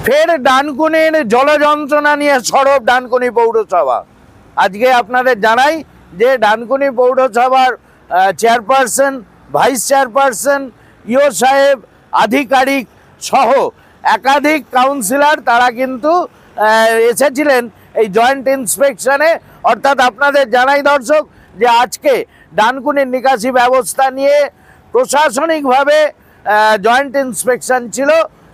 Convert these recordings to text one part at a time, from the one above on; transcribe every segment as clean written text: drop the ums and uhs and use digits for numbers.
ফের ডানকুনির জল যন্ত্রণা নিয়ে সরব ডানকুনি পৌরসভা। আজকে আপনাদের জানাই যে ডানকুনি পৌরসভার চেয়ারপারসন, ভাইস চেয়ারপারসন, ইও সাহেব, আধিকারিক সহ একাধিক কাউন্সিলর তারা কিন্তু এসেছিলেন এই জয়েন্ট ইন্সপেকশনে। অর্থাৎ আপনাদের জানাই দর্শক যে আজকে ডানকুনির নিকাশি ব্যবস্থা নিয়ে প্রশাসনিকভাবে জয়েন্ট ইন্সপেকশন ছিল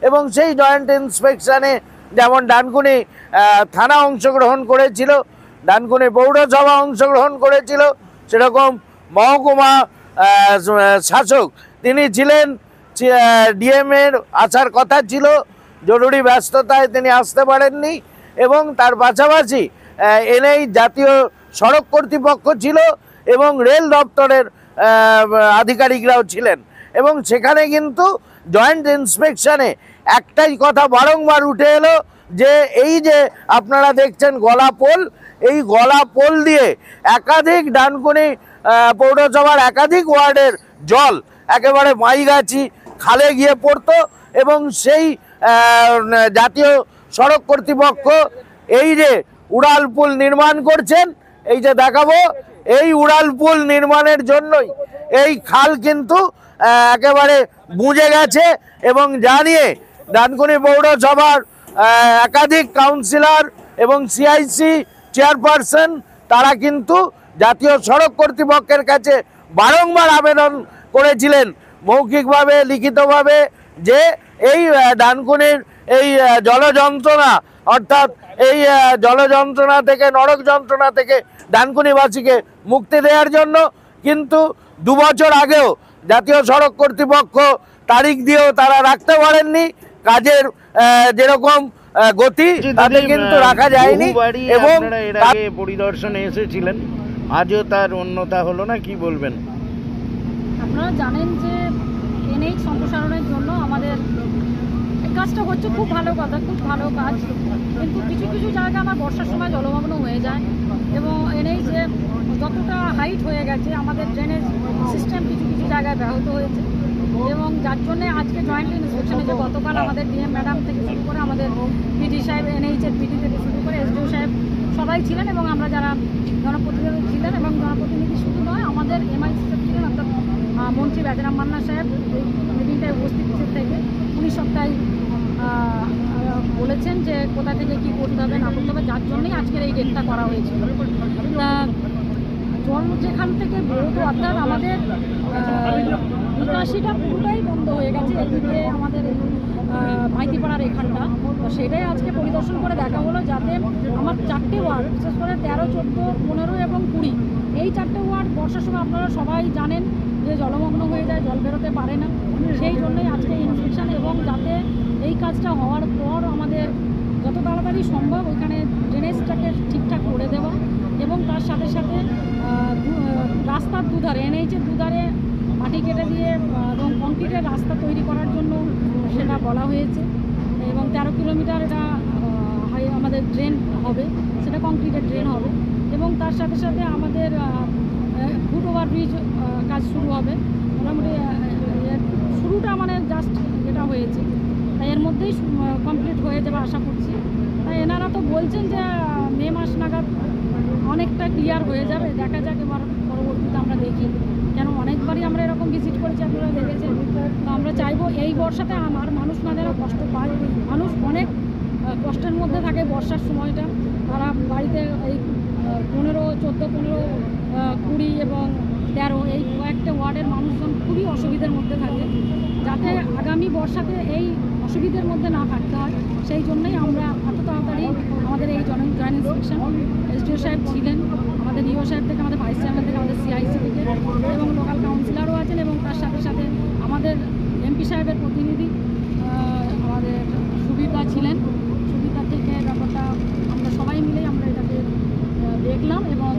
এবং সেই জয়েন্ট ইন্সপেকশনে যেমন ডানকুনি থানা অংশগ্রহণ করেছিল, ডানকুনি পৌরসভা অংশগ্রহণ করেছিল, সেরকম মহকুমা শাসক তিনি ছিলেন। ডিএমের আসার কথা ছিল, জরুরি ব্যস্ততায় তিনি আসতে পারেননি এবং তার পাশাপাশি এনএইচ জাতীয় সড়ক কর্তৃপক্ষ ছিল এবং রেল দপ্তরের আধিকারিকরাও ছিলেন এবং সেখানে কিন্তু জয়েন্ট ইন্সপেকশনে একটাই কথা বারংবার উঠে এলো যে এই যে আপনারা দেখছেন গলা পোল, এই গলা পোল দিয়ে একাধিক ডানকুনি পৌরসভার একাধিক ওয়ার্ডের জল একেবারে মাইগাছি খালে গিয়ে পড়তো এবং সেই জাতীয় সড়ক কর্তৃপক্ষ এই যে উড়াল পুল নির্মাণ করছেন, এই যে দেখাবো, এই উড়াল পুল নির্মাণের জন্যই এই খাল কিন্তু একেবারে বুঝে গেছে এবং জানিয়ে ডানকুনি পৌরসভার একাধিক কাউন্সিলর এবং সিআইসি চেয়ারপারসন তারা কিন্তু জাতীয় সড়ক কর্তৃপক্ষের কাছে বারংবার আবেদন করেছিলেন মৌখিকভাবে, লিখিতভাবে, যে এই ডানকুনির এই জলযন্ত্রণা অর্থাৎ এই জলযন্ত্রণা থেকে, নরক যন্ত্রণা থেকে ডানকুনিবাসীকে মুক্তি দেওয়ার জন্য। কিন্তু 2 বছর আগেও জাতীয় সড়ক কর্তৃপক্ষ তারিখ দিয়েও তারা রাখতে পারেননি, কাজের যেরকম গতি তাতে কিন্তু রাখা যায়নি এবং পরিদর্শনে এসেছিলেন, আজও তার অন্যতা হলো না, কি বলবেন? আপনারা জানেন যে এনএইচ সম্প্রসারণের জন্য আমাদের কাজটা হচ্ছে, খুব ভালো কথা, খুব ভালো কাজ, কিন্তু কিছু কিছু জায়গা আমার বর্ষার সময় জলমগ্ন হয়ে যায় এবং এনএইচে যতটা হাইট হয়ে গেছে আমাদের ড্রেনেজ সিস্টেম কিছু কিছু জায়গায় ব্যাহত হয়েছে এবং যার জন্য আজকে জয়েন্ট ইন্সপেকশনে যে গতকাল আমাদের ডিএম ম্যাডাম থেকে শুরু করে আমাদের পিডি সাহেব, এনএইচের পিডি থেকে শুরু করে এসডিও সাহেব সবাই ছিলেন এবং আমরা যারা জনপ্রতিনিধি ছিলেন এবং জনপ্রতিনিধি শুধু নয় আমাদের এমআইসি ছিলেন অর্থাৎ মন্ত্রী বেজরাম মান্না সাহেব এই মিটিংটায় উপস্থিত থেকে উনি সবটাই বলেছেন যে কোথা থেকে কী করতে হবে না করতে হবে, যার জন্যই আজকের এই ডেটটা করা হয়েছিল। জল যেখান থেকে বেরোতো অর্থাৎ আমাদের নিকাশিটা পুরোটাই বন্ধ হয়ে গেছে এদিকে আমাদের মাইতিপাড়ার এখানটা, তো সেটাই আজকে পরিদর্শন করে দেখা হলো যাতে আমার 4টে ওয়ার্ড, বিশেষ করে 13, 14, 15 এবং 20, এই 4টে ওয়ার্ড বর্ষার সময় আপনারা সবাই জানেন যে জলমগ্ন হয়ে যায়, জল বেরোতে পারে না, সেই জন্যই আজকে ইন্সপেকশন এবং যাতে এই কাজটা হওয়ার পর আমাদের যত তাড়াতাড়ি সম্ভব ওইখানে ড্রেনেজটাকে ঠিকঠাক করে দেওয়া এবং তার সাথে সাথে রাস্তার দুধারে, এনএইচের দুধারে মাটি কেটে দিয়ে এবং কংক্রিটের রাস্তা তৈরি করার জন্য সেটা বলা হয়েছে এবং 13 কিলোমিটার এটা আমাদের ড্রেন হবে, সেটা কংক্রিটের ড্রেন হবে এবং তার সাথে সাথে আমাদের ফুট ওভারব্রিজ কাজ শুরু হবে। মোটামুটি শুরুটা মানে জাস্ট যেটা হয়েছে তাই এর মধ্যেই কমপ্লিট হয়ে যাবে আশা করছি। তাই এনারা তো বলছেন যে মে মাস নাগাদ অনেকটা ক্লিয়ার হয়ে যাবে, দেখা যাক এবার পরবর্তীতে আমরা দেখি, কেন অনেকবারই আমরা এরকম ভিজিট করেছি, আপনারা দেখেছেন। তো আমরা চাইবো এই বর্ষাতে আমার মানুষ না যেন কষ্ট পায়, মানুষ অনেক কষ্টের মধ্যে থাকে বর্ষার সময়টা, তারা বাড়িতে এই 15, 14, 15, 20 এবং 13 এই কয়েকটা ওয়ার্ডের মানুষজন খুবই অসুবিধার মধ্যে থাকে, যাতে আগামী বর্ষাতে এই অসুবিধার মধ্যে না থাকতে হয়, সেই জন্যই আমরা এত তাড়াতাড়ি আমাদের এই জয়েন্ট ইন্সপেকশন এসডিও সাহেব ছিলেন, আমাদের ইও সাহেব থেকে, আমাদের ভাইস চেয়ারম্যান থেকে, আমাদের সিআইসি থেকে এবং লোকাল কাউন্সিলরও আছেন এবং তার সাথে সাথে আমাদের এমপি সাহেবের প্রতিনিধি আমাদের সুবিধা ছিলেন, সুবিধা থেকে ব্যাপারটা আমরা সবাই মিলে আমরা এটাকে দেখলাম এবং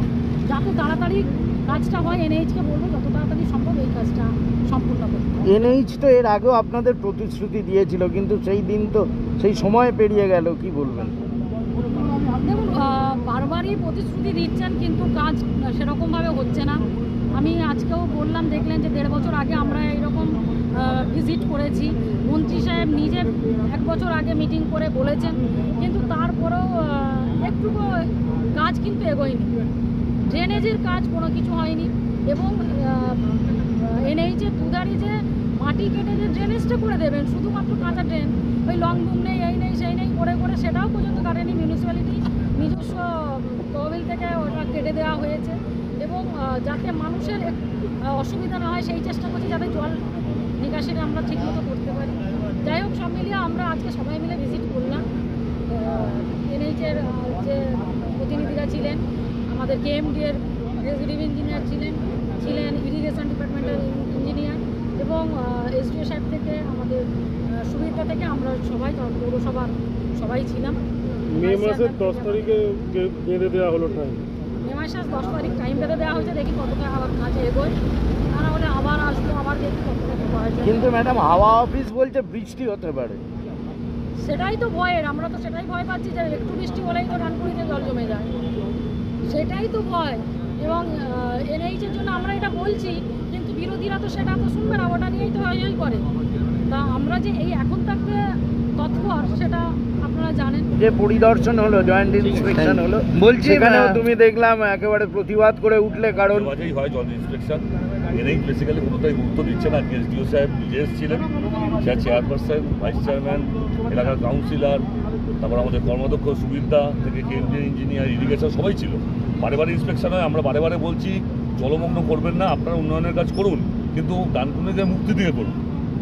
যাতে তাড়াতাড়ি কাজটা হয় এনএইচকে বলবো যত তাড়াতাড়ি সম্ভব এই কাজটা সম্পূর্ণ করতে। এনএইচ তো এর আগেও আপনাদের প্রতিশ্রুতি দিয়েছিল, কিন্তু সেই দিন তো সেই সময় পেরিয়ে গেল, কি বলবেন? দেখুন বারবারই প্রতিশ্রুতি দিচ্ছেন কিন্তু কাজ সেরকমভাবে হচ্ছে না। আমি আজ আজকেও বললাম, দেখলেন যে 1.5 বছর আগে আমরা এরকম ভিজিট করেছি। মন্ত্রী সাহেব নিজে 1 বছর আগে মিটিং করে বলেছেন, কিন্তু তারপরেও একটুকু কাজ কিন্তু এগোয়নি। ড্রেনেজের কাজ কোনো কিছু হয়নি, এবং এনএইচের দুধারে যে মাটি কেটে যে ড্রেনেজটা করে দেবেন, শুধুমাত্র কাঁচা ড্রেন, ওই লং বুম নেই, এই নেই সেই নেই করে করে সেটাও পর্যন্ত কাটেনি। মিউনিসিপ্যালিটি নিজস্ব তহবিল থেকে ওটা কেটে দেওয়া হয়েছে, এবং যাতে মানুষের অসুবিধা না হয় সেই চেষ্টা করছি, যাতে জল নিকাশিটা আমরা ঠিকমতো করতে পারি। যাই হোক, সব মিলিয়ে আমরা আজকে সবাই মিলে ভিজিট করলাম। এনএইচের যে প্রতিনিধিরা ছিলেন, আমাদের কেএমডি এর এক্সিকিউটিভ ইঞ্জিনিয়ার ছিলেন ইরিগেশন ডিপার্টমেন্টের ইঞ্জিনিয়ার, এবং এসডিও সাহেব থেকে আমাদের সুবিধা থেকে আমরা সবাই পৌরসভার সবাই ছিলাম। মে মাসের 10 তারিখে বেঁধে দেওয়া হলো টাইম। মে মাসের 10 তারিখ টাইম বেঁধে দেওয়া হয়েছে, দেখি কতটা আবার কাজে এগোয়, তা না হলে আবার আসবো, আবার দেখি কতটা কী করা যায়। কিন্তু ম্যাডাম, হাওয়া অফিস বলছে বৃষ্টি হতে পারে। সেটাই তো ভয়ের, আমরা তো সেটাই ভয় পাচ্ছি যে একটু বৃষ্টি হলেই তো ডানকুনিতে জল জমে যায়, সেটাই তো ভয়। এবং এনএইচের জন্য আমরা এটা বলছি, কিন্তু বিরোধীরা তো সেটা তো শুনবে না, ওটা নিয়েই তো হই করে। তা আমরা যে এই এখন থাকতে তৎপর, সেটা আপনারা জানেন। যে পরিদর্শন হলো, জয়েন্ট ইন্সপেকশন হলো, বলছি এখানেও তুমি দেখলাম একেবারে প্রতিবাদ করে উঠলে, কারণ মাঝেই হয় জল ইন্সপেকশন। এনএইচ বেসিক্যালি কোনোটাই গুরুত্ব দিচ্ছে না। এসডিও সাহেব নিজে এসেছিলেন, চেয়ারপারসন, ভাইস চেয়ারম্যান, এলাকার কাউন্সিলর, তারপর আমাদের কর্মাধ্যক্ষ সুবিধা থেকে কেন্দ্রীয় ইঞ্জিনিয়ার, ইরিগেশন সবাই ছিল। বারে বারে ইন্সপেকশন হয়, আমরা বারে বারে বলছি জলমগ্ন করবেন না, আপনারা উন্নয়নের কাজ করুন, কিন্তু ডানকুনিকে মুক্তি দিয়ে করুন।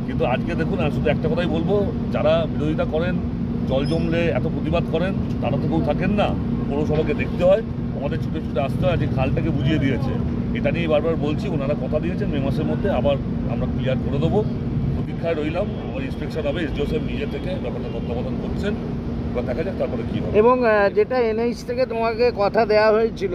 কিন্তু আজকে দেখুন, আমি শুধু একটা কথাই বলবো, যারা বিরোধিতা করেন, জল জমলে এত প্রতিবাদ করেন, তারা তো কেউ থাকেন না। পৌরসভাকে দেখতে হয়, আমাদের ছুটে ছুটে আসতে হয়। আজকে খালটাকে বুঝিয়ে দিয়েছে, এটা নিয়ে বারবার বলছি। ওনারা কথা দিয়েছেন মে মাসের মধ্যে আবার আমরা ক্লিয়ার করে দেবো। প্রতীক্ষায় রইলাম, আমার ইন্সপেকশন হবে, এসডিও সাহেব নিজে থেকে ব্যাপারটা তত্ত্বাবধান করছেন, এবার দেখা যাক তারপরে কী হবে। এবং যেটা এনএইচ থেকে তোমাকে কথা দেওয়া হয়েছিল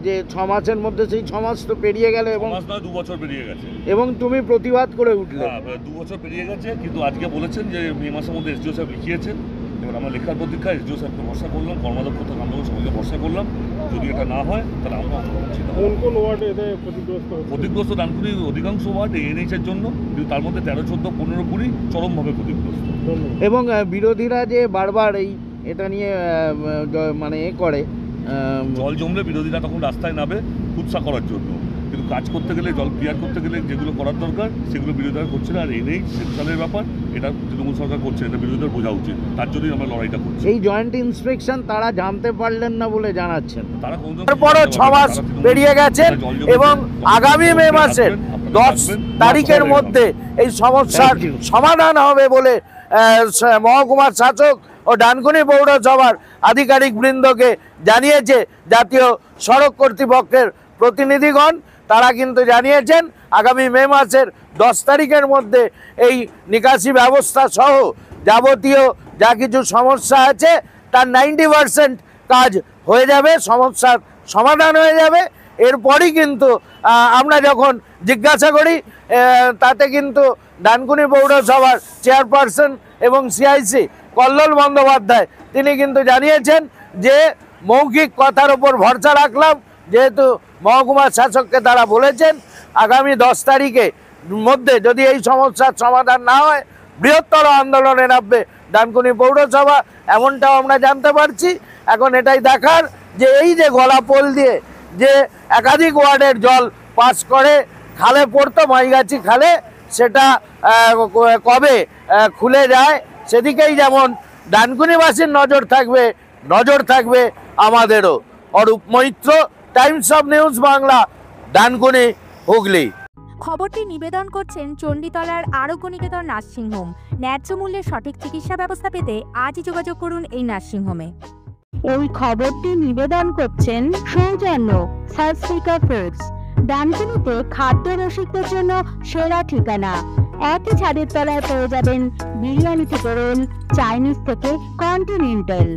যে 6 মাসের মধ্যে, সেই 6 মাস তো পেরিয়ে গেল, এবং 6 মাস নয়, 2 বছর পেরিয়ে গেছে, এবং তুমি প্রতিবাদ করে উঠলে। হ্যাঁ, 2 বছর পেরিয়ে গেছে, কিন্তু আজকে বলেছেন যে মে মাসের মধ্যে এসডিও সাহেব লিখিয়েছেন। এবার আমরা লেখার প্রতীক্ষা, এসডিও সাহেবকে ভরসা করলাম, কর্মাধ্যক্ষ থেকে আমরা সবাইকে ভরসা করলাম। যদি এটা না হয় তাহলে আমরা করছি না। কোন কোন ওয়ার্ডে এটা ক্ষতিগ্রস্ত? ক্ষতিগ্রস্ত ডানকুনির অধিকাংশ ওয়ার্ড এনএইচের জন্য, কিন্তু তার মধ্যে 13, 14, 15, 20 চরমভাবে ক্ষতিগ্রস্ত। এবং বিরোধীরা যে বারবার এটা নিয়ে মানে করে, জল জমলে বিরোধীরা তখন রাস্তায় নামে কুৎসা করার জন্য, কিন্তু কাজ করতে গেলে, জল ক্লিয়ার করতে গেলে যেগুলো করার দরকার সেগুলো বিরোধীরা করছে না। আর এনএইচ সেন্ট্রালের ব্যাপার, এটা তৃণমূল সরকার করছে, এটা বিরোধীদের বোঝা উচিত। তার জন্যই আমরা লড়াইটা করছি। এই জয়েন্ট ইন্সপেকশন তারা জানতে পারলেন না বলে জানাচ্ছেন। তারা তারপরও 6 মাস পেরিয়ে গেছেন, এবং আগামী মে মাসের 10 তারিখের মধ্যে এই সমস্যার সমাধান হবে বলে মহকুমার শাসক ও ডানকুনি পৌরসভার আধিকারিক বৃন্দকে জানিয়েছে জাতীয় সড়ক কর্তৃপক্ষের প্রতিনিধিগণ। তারা কিন্তু জানিয়েছেন আগামী মে মাসের 10 তারিখের মধ্যে এই নিকাশি ব্যবস্থা সহ যাবতীয় যা কিছু সমস্যা আছে তার 90% কাজ হয়ে যাবে, সমস্যার সমাধান হয়ে যাবে। এরপরই কিন্তু আমরা যখন জিজ্ঞাসা করি, তাতে কিন্তু ডানকুনি পৌরসভার চেয়ারপারসন এবং সিআইসি কল্লোল বন্দ্যোপাধ্যায় তিনি কিন্তু জানিয়েছেন যে মৌখিক কথার ওপর ভরসা রাখলাম, যেহেতু মহকুমা শাসককে তারা বলেছেন আগামী 10 তারিখের মধ্যে যদি এই সমস্যার সমাধান না হয় বৃহত্তর আন্দোলনে নামবে ডানকুনি পৌরসভা, এমনটাও আমরা জানতে পারছি। এখন এটাই দেখার যে এই যে গলাপোল দিয়ে যে একাধিক ওয়ার্ডের জল পাস করে খালে পড়তো, মাইগাছি খালে, সেটা কবে খুলে যায় সেদিকেই যেমন ডানকুনিবাসীর নজর থাকবে আমাদেরও। Arup Maitra, Times of News Bangla, Dankuni, Hooghly. খবরটি নিবেদন করছেন চণ্ডীতলার আরোগ্য নিকেতন নার্সিংহোম। ন্যায্য মূল্যে সঠিক চিকিৎসা ব্যবস্থা পেতে আজই যোগাযোগ করুন এই নার্সিংহোমে। এই খবরটি নিবেদন করছেন সৌজন্য সার্সিকা ফুডস, ডানকুনিতে খাদ্য রসিকদের জন্য সেরা ঠিকানা। একই ছাদের তলায় পেয়ে যাবেন বিরিয়ানি থেকে রোল, চাইনিজ থেকে কন্টিনেন্টাল।